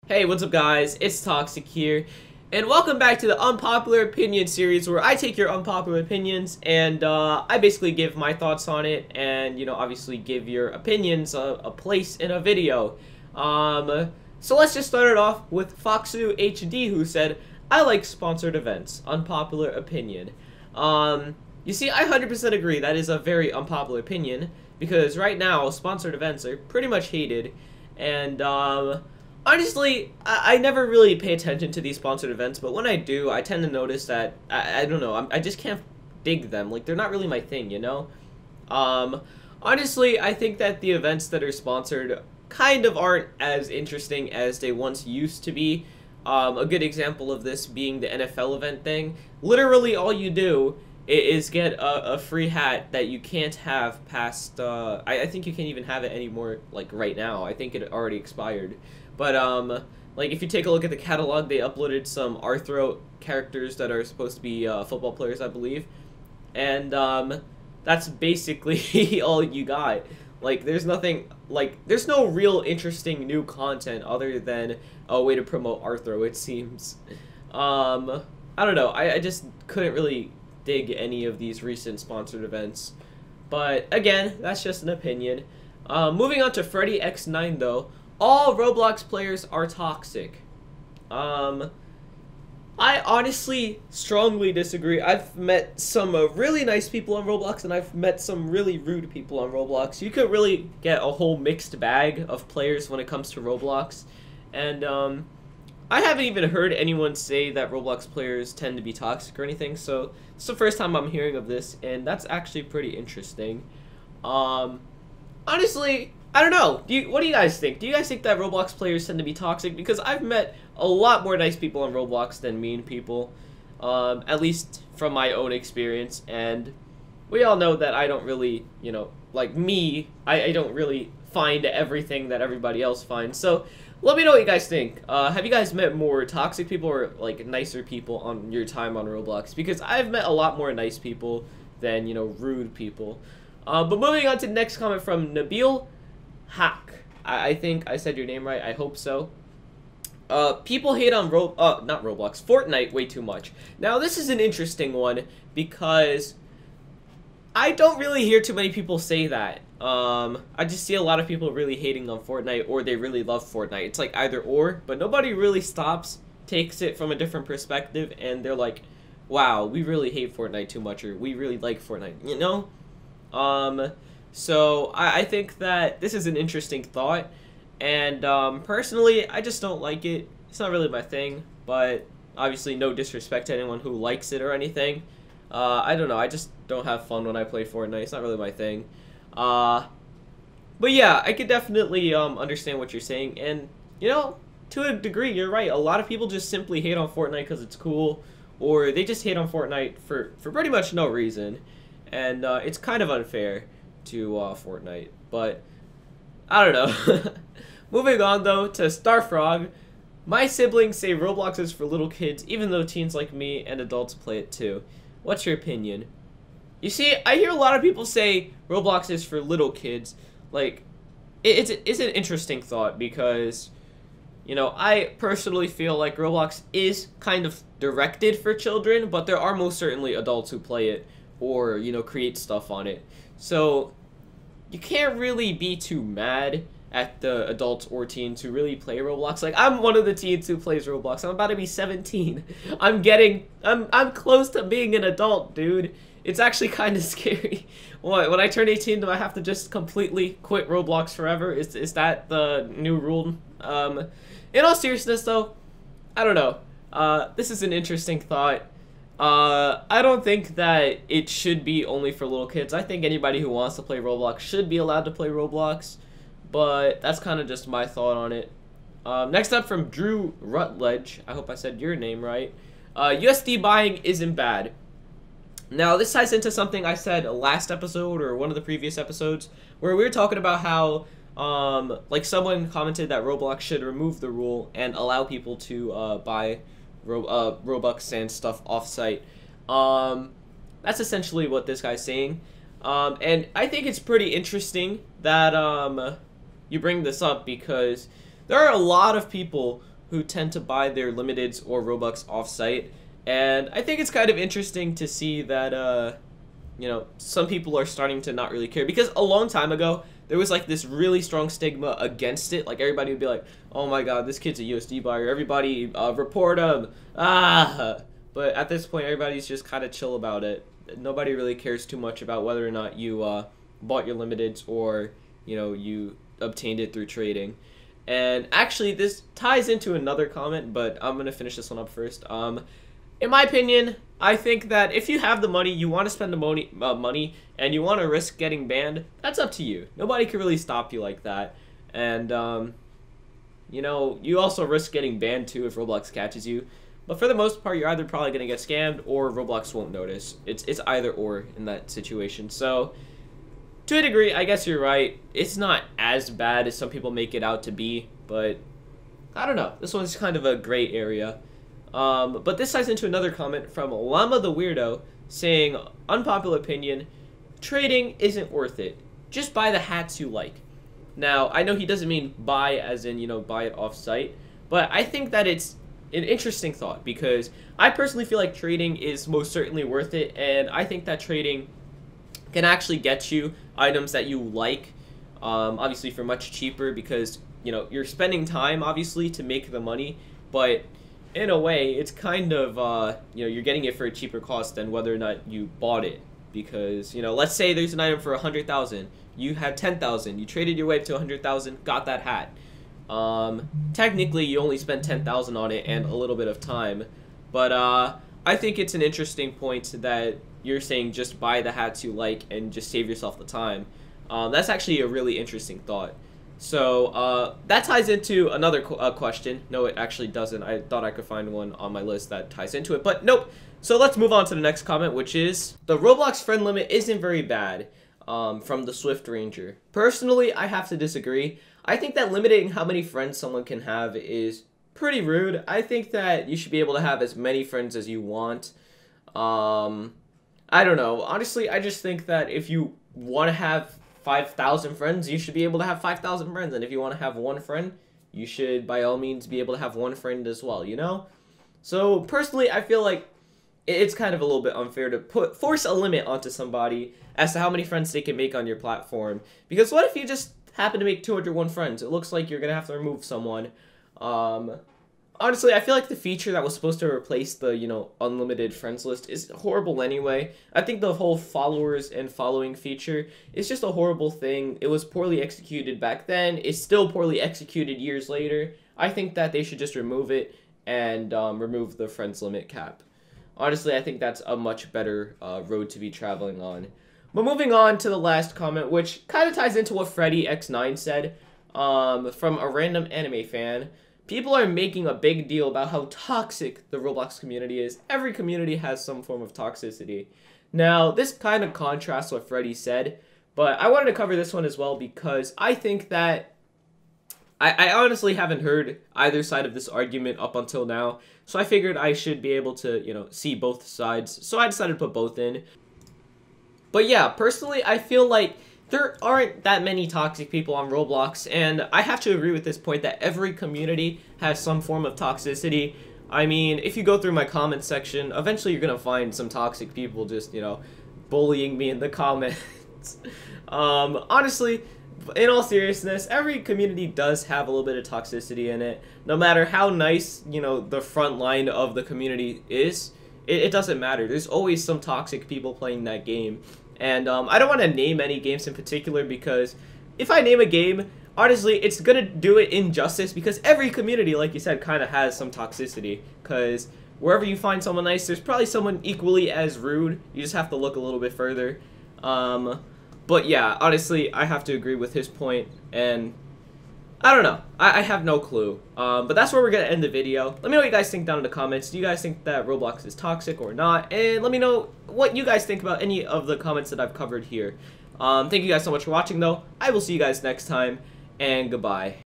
Hey, what's up guys? It's Toxic here, and welcome back to the Unpopular Opinion series where I take your unpopular opinions and I basically give my thoughts on it and, obviously give your opinions a place in a video. So let's just start it off with Foxu HD, who said, I like sponsored events. Unpopular opinion. You see, I 100% agree that is a very unpopular opinion because right now sponsored events are pretty much hated, and honestly, I never really pay attention to these sponsored events, but when I do, I tend to notice that, I don't know, I just can't dig them. Like, they're not really my thing, you know? Honestly, I think that the events that are sponsored kind of aren't as interesting as they once used to be. A good example of this being the NFL event thing. Literally, all you do is get a free hat that you can't have past, I think you can't even have it anymore, like, right now. I think it already expired. But, like, if you take a look at the catalog, they uploaded some Arthro characters that are supposed to be, football players, I believe. And, that's basically all you got. Like, there's nothing, like, there's no real interesting new content other than a way to promote Arthro, it seems. I don't know, I just couldn't really dig any of these recent sponsored events. But, again, that's just an opinion. Moving on to Freddy X9, though. All Roblox players are toxic. I honestly strongly disagree. I've met some really nice people on Roblox, and I've met some really rude people on Roblox. You could really get a whole mixed bag of players when it comes to Roblox. And I haven't even heard anyone say that Roblox players tend to be toxic or anything, so it's the first time I'm hearing of this, and that's actually pretty interesting. Honestly, I don't know. What do you guys think? Do you guys think that Roblox players tend to be toxic? Because I've met a lot more nice people on Roblox than mean people, at least from my own experience. And we all know that I don't really, like me, I don't really find everything that everybody else finds. So let me know what you guys think. Have you guys met more toxic people or like nicer people on your time on Roblox? Because I've met a lot more nice people than, rude people. But moving on to the next comment from Nabil Hack. I think I said your name right. I hope so. People hate on not Roblox, Fortnite way too much. Now, this is an interesting one because I don't really hear too many people say that. I just see a lot of people really hating on Fortnite, or they really love Fortnite. It's like either or, but nobody really stops, takes it from a different perspective, and they're like, wow, we really hate Fortnite too much, or we really like Fortnite, you know? So I think that this is an interesting thought, and personally, I just don't like it. It's not really my thing, but obviously no disrespect to anyone who likes it or anything. I don't know, I just don't have fun when I play Fortnite. It's not really my thing. But yeah, I could definitely understand what you're saying, and to a degree, you're right. A lot of people just simply hate on Fortnite because it's cool, or they just hate on Fortnite for pretty much no reason, and it's kind of unfair to Fortnite, but I don't know. Moving on though to Starfrog. My siblings say Roblox is for little kids, even though teens like me and adults play it too. What's your opinion? You see, I hear a lot of people say Roblox is for little kids. Like, it's an interesting thought because, I personally feel like Roblox is kind of directed for children, but there are most certainly adults who play it or, create stuff on it. So you can't really be too mad at the adults or teens who really play Roblox. Like, I'm one of the teens who plays Roblox. I'm about to be 17. I'm close to being an adult, dude. It's actually kind of scary. What, when I turn 18, do I have to just completely quit Roblox forever? Is that the new rule? In all seriousness, though, I don't know. This is an interesting thought. I don't think that it should be only for little kids. I think anybody who wants to play Roblox should be allowed to play Roblox, but that's kind of just my thought on it. Next up from Drew Rutledge, I hope I said your name right. USD buying isn't bad. Now, this ties into something I said last episode or one of the previous episodes where we were talking about how, like, someone commented that Roblox should remove the rule and allow people to buy Robux and stuff off-site. That's essentially what this guy's saying. And I think it's pretty interesting that you bring this up because there are a lot of people who tend to buy their limiteds or Robux off-site. And I think it's kind of interesting to see that, you know, some people are starting to not really care. Because a long time ago, there was like this really strong stigma against it. Like everybody would be like, oh my god, this kid's a USD buyer. Everybody report him. But at this point, everybody's just kind of chill about it. Nobody really cares too much about whether or not you bought your limiteds or, you know, you obtained it through trading. And actually, this ties into another comment, but I'm going to finish this one up first. In my opinion, I think that if you have the money, you want to spend the money, and you want to risk getting banned, that's up to you. Nobody can really stop you like that. And, you know, you also risk getting banned too if Roblox catches you. But for the most part, you're either probably going to get scammed or Roblox won't notice. It's either or in that situation. So, to a degree, I guess you're right. It's not as bad as some people make it out to be, but I don't know. This one's kind of a gray area. But this ties into another comment from Llama the Weirdo saying, unpopular opinion, trading isn't worth it. Just buy the hats you like. Now, I know he doesn't mean buy as in, you know, buy it off-site, but I think that it's an interesting thought because I personally feel like trading is most certainly worth it, and I think that trading can actually get you items that you like, obviously for much cheaper because, you know, you're spending time, obviously, to make the money, but in a way, it's kind of, you know, you're getting it for a cheaper cost than whether or not you bought it. Because, you know, let's say there's an item for 100,000. You had 10,000. You traded your way up to 100,000, got that hat. Technically, you only spent 10,000 on it and a little bit of time. But, I think it's an interesting point that you're saying just buy the hats you like and just save yourself the time. That's actually a really interesting thought. So, that ties into another question. No, it actually doesn't. I thought I could find one on my list that ties into it, but nope. So let's move on to the next comment, which is, the Roblox friend limit isn't very bad, from the Swift Ranger. Personally, I have to disagree. I think that limiting how many friends someone can have is pretty rude. I think that you should be able to have as many friends as you want. I don't know. Honestly, I just think that if you want to have 5,000 friends, you should be able to have 5,000 friends. And if you want to have one friend, you should by all means be able to have one friend as well, you know? So personally, I feel like it's kind of a little bit unfair to force a limit onto somebody as to how many friends they can make on your platform. Because what if you just happen to make 201 friends? It looks like you're going to have to remove someone. Honestly, I feel like the feature that was supposed to replace the, you know, unlimited friends list is horrible anyway. I think the whole followers and following feature is just a horrible thing. It was poorly executed back then. It's still poorly executed years later. I think that they should just remove it and remove the friends limit cap. Honestly, I think that's a much better road to be traveling on. But moving on to the last comment, which kind of ties into what Freddy X9 said from a random anime fan. People are making a big deal about how toxic the Roblox community is. Every community has some form of toxicity. Now, this kind of contrasts what Freddy said, but I wanted to cover this one as well because I think that I honestly haven't heard either side of this argument up until now, so I figured I should be able to, you know, see both sides, so I decided to put both in. But yeah, personally, I feel like there aren't that many toxic people on Roblox, and I have to agree with this point that every community has some form of toxicity. I mean, if you go through my comment section, eventually you're gonna find some toxic people just, you know, bullying me in the comments. Honestly, in all seriousness, every community does have a little bit of toxicity in it. No matter how nice, you know, the front line of the community is, it doesn't matter. There's always some toxic people playing that game. And I don't want to name any games in particular because if I name a game, honestly, it's going to do it injustice because every community, like you said, kind of has some toxicity. Because wherever you find someone nice, there's probably someone equally as rude. You just have to look a little bit further. But yeah, honestly, I have to agree with his point, and I don't know. I have no clue. But that's where we're going to end the video. Let me know what you guys think down in the comments. Do you guys think that Roblox is toxic or not? And let me know what you guys think about any of the comments that I've covered here. Thank you guys so much for watching, though. I will see you guys next time, and goodbye.